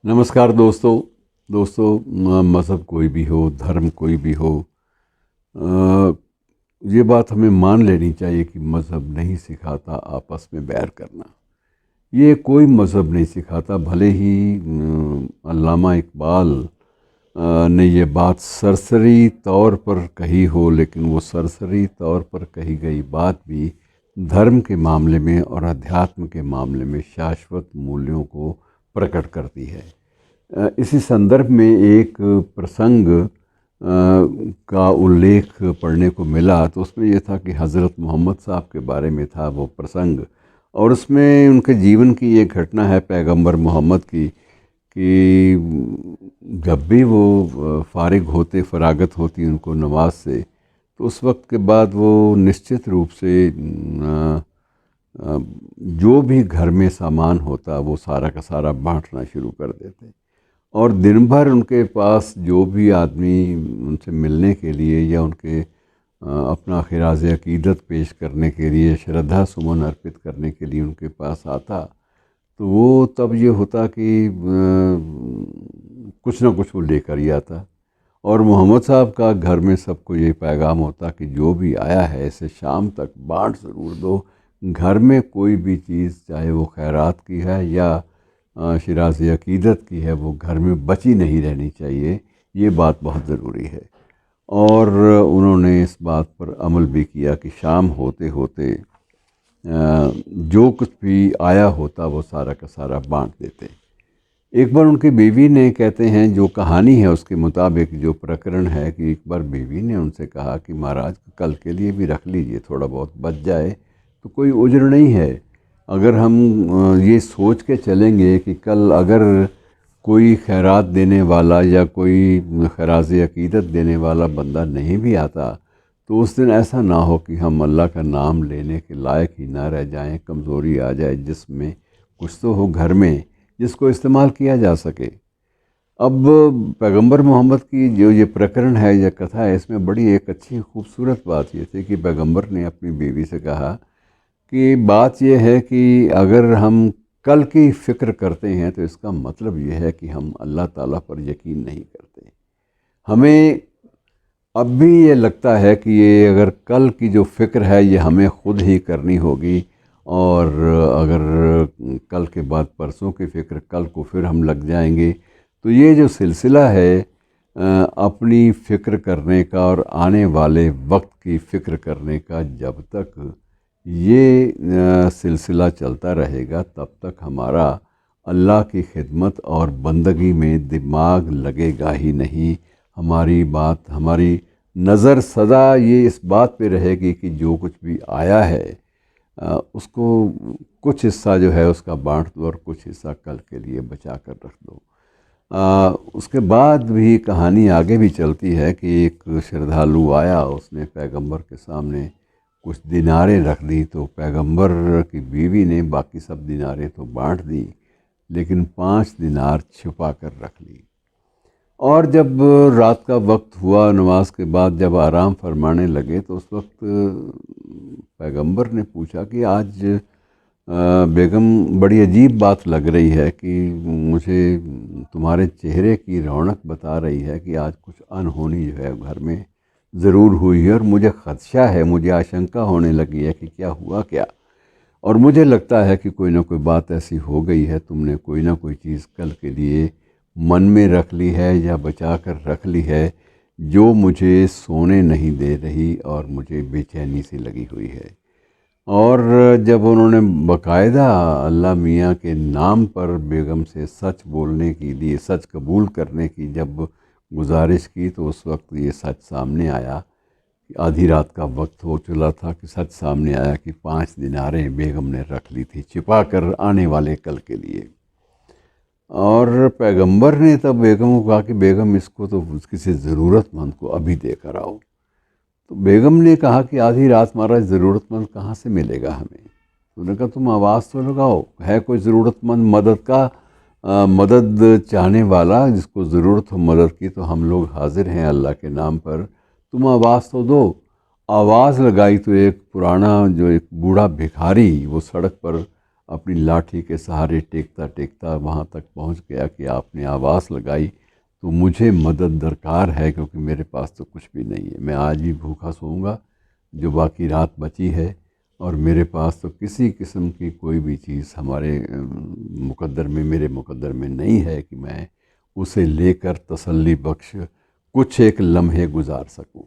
नमस्कार दोस्तों, मज़हब कोई भी हो, धर्म कोई भी हो, अ, ये बात हमें मान लेनी चाहिए कि मज़हब नहीं सिखाता आपस में बैर करना। ये कोई मज़हब नहीं सिखाता। भले ही अल्लामा इकबाल ने ये बात सरसरी तौर पर कही हो, लेकिन वो सरसरी तौर पर कही गई बात भी धर्म के मामले में और अध्यात्म के मामले में शाश्वत मूल्यों को प्रकट करती है। इसी संदर्भ में एक प्रसंग का उल्लेख पढ़ने को मिला, तो उसमें ये था कि हज़रत मोहम्मद साहब के बारे में था वो प्रसंग, और उसमें उनके जीवन की एक घटना है पैगंबर मोहम्मद की कि जब भी वो फारिग होते, फरागत होती उनको नमाज से, तो उस वक्त के बाद वो निश्चित रूप से जो भी घर में सामान होता वो सारा का सारा बांटना शुरू कर देते। और दिन भर उनके पास जो भी आदमी उनसे मिलने के लिए या उनके अपना खिराज अकीदत पेश करने के लिए, श्रद्धा सुमन अर्पित करने के लिए उनके पास आता, तो वो तब ये होता कि कुछ ना कुछ वो लेकर ही आता। और मोहम्मद साहब का घर में सबको ये पैगाम होता कि जो भी आया है इसे शाम तक बांट ज़रूर दो। घर में कोई भी चीज़, चाहे वो खैरात की है या शिराज़ अकीदत की है, वो घर में बची नहीं रहनी चाहिए। ये बात बहुत ज़रूरी है। और उन्होंने इस बात पर अमल भी किया कि शाम होते होते जो कुछ भी आया होता वो सारा का सारा बांट देते। एक बार उनकी बीवी ने, कहते हैं जो कहानी है उसके मुताबिक, जो प्रकरण है, कि एक बार बीवी ने उनसे कहा कि महाराज कल के लिए भी रख लीजिए, थोड़ा बहुत बच जाए तो कोई उज्र नहीं है। अगर हम ये सोच के चलेंगे कि कल अगर कोई खैरात देने वाला या कोई खराज अकीदत देने वाला बंदा नहीं भी आता, तो उस दिन ऐसा ना हो कि हम अल्लाह का नाम लेने के लायक ही ना रह जाएं, कमज़ोरी आ जाए जिसमें, कुछ तो हो घर में जिसको इस्तेमाल किया जा सके। अब पैगंबर मोहम्मद की जो ये प्रकरण है, यह कथा है, इसमें बड़ी एक अच्छी खूबसूरत बात ये थी कि पैगंबर ने अपनी बीवी से कहा कि बात यह है कि अगर हम कल की फ़िक्र करते हैं तो इसका मतलब ये है कि हम अल्लाह ताला पर यकीन नहीं करते। हमें अब भी ये लगता है कि ये अगर कल की जो फ़िक्र है ये हमें ख़ुद ही करनी होगी, और अगर कल के बाद परसों की फ़िक्र कल को फिर हम लग जाएंगे, तो ये जो सिलसिला है अपनी फ़िक्र करने का और आने वाले वक्त की फ़िक्र करने का, जब तक ये सिलसिला चलता रहेगा तब तक हमारा अल्लाह की खिदमत और बंदगी में दिमाग लगेगा ही नहीं। हमारी बात, हमारी नज़र सदा ये इस बात पे रहेगी कि जो कुछ भी आया है उसको कुछ हिस्सा जो है उसका बांट दो और कुछ हिस्सा कल के लिए बचा कर रख दो। उसके बाद भी कहानी आगे भी चलती है कि एक श्रद्धालु आया, उसने पैगंबर के सामने कुछ दिनारें रख दी, तो पैगंबर की बीवी ने बाकी सब दिनारें तो बांट दी, लेकिन 5 दिनार छुपा कर रख ली। और जब रात का वक्त हुआ, नमाज के बाद जब आराम फरमाने लगे, तो उस वक्त पैगंबर ने पूछा कि आज बेगम बड़ी अजीब बात लग रही है कि मुझे तुम्हारे चेहरे की रौनक बता रही है कि आज कुछ अनहोनी जो है घर में ज़रूर हुई है, और मुझे ख़दशा है, मुझे आशंका होने लगी है कि क्या हुआ क्या। और मुझे लगता है कि कोई ना कोई बात ऐसी हो गई है, तुमने कोई ना कोई चीज़ कल के लिए मन में रख ली है या बचा कर रख ली है, जो मुझे सोने नहीं दे रही और मुझे बेचैनी सी लगी हुई है। और जब उन्होंने बाकायदा अल्लाह मियाँ के नाम पर बेगम से सच बोलने की लिए, सच कबूल करने की जब गुजारिश की, तो उस वक्त ये सच सामने आया। आधी रात का वक्त हो चला था कि सच सामने आया कि 5 दिनारें बेगम ने रख ली थी छिपा कर आने वाले कल के लिए। और पैगंबर ने तब बेगम को कहा कि बेगम इसको तो किसी ज़रूरतमंद को अभी देकर आओ। तो बेगम ने कहा कि आधी रात महाराज ज़रूरतमंद कहाँ से मिलेगा हमें। तो उन्होंने कहा तुम आवाज़ तो लगाओ, है कोई ज़रूरतमंद मदद का, मदद चाहने वाला जिसको ज़रूरत हो मदद की, तो हम लोग हाजिर हैं अल्लाह के नाम पर, तुम आवाज़ तो दो। आवाज़ लगाई तो एक पुराना, जो एक बूढ़ा भिखारी वो सड़क पर اپنی لاٹھی کے سہارے ٹیکتا ٹیکتا وہاں تک پہنچ گیا کہ آپ نے آواز لگائی تو مجھے مدد درکار ہے، کیونکہ میرے پاس تو کچھ بھی نہیں ہے، میں آج ہی بھوکا سوؤں گا جو باقی رات بچی ہے، اور میرے پاس تو کسی قسم کی کوئی بھی چیز ہمارے مقدر میں، میرے مقدر میں نہیں ہے کہ میں اسے لے کر تسلی بخش کچھ ایک لمحے گزار سکوں۔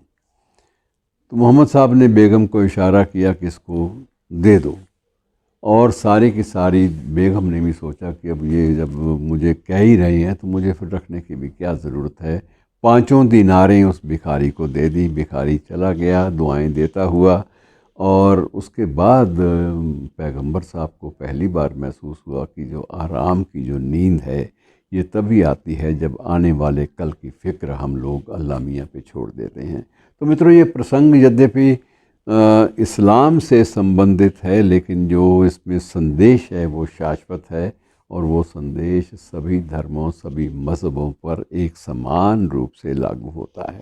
تو محمد صاحب نے بیگم کو اشارہ کیا کہ اس کو دے دو، اور ساری کی ساری بیگم نے بھی سوچا کہ اب یہ جب مجھے کہہ ہی رہے ہیں تو مجھے پھر رکھنے کی بھی کیا ضرورت ہے، 5 دیناریں اس بھکاری کو دے دی۔ بھکاری چلا گیا دعائیں دیتا ہوا، اور اس کے بعد پیغمبر صاحب کو پہلی بار محسوس ہوا کہ جو آرام کی جو نیند ہے یہ تبھی آتی ہے جب آنے والے کل کی فکر ہم لوگ اللہ میاں پہ چھوڑ دیتے ہیں۔ تو مترو یہ پرسنگ یدیپی اسلام سے سمبندھت ہے، لیکن جو اس میں سندیش ہے وہ شاشوت ہے، اور وہ سندیش سبھی دھرموں، سبھی مذہبوں پر ایک سمان روپ سے لاگو ہوتا ہے۔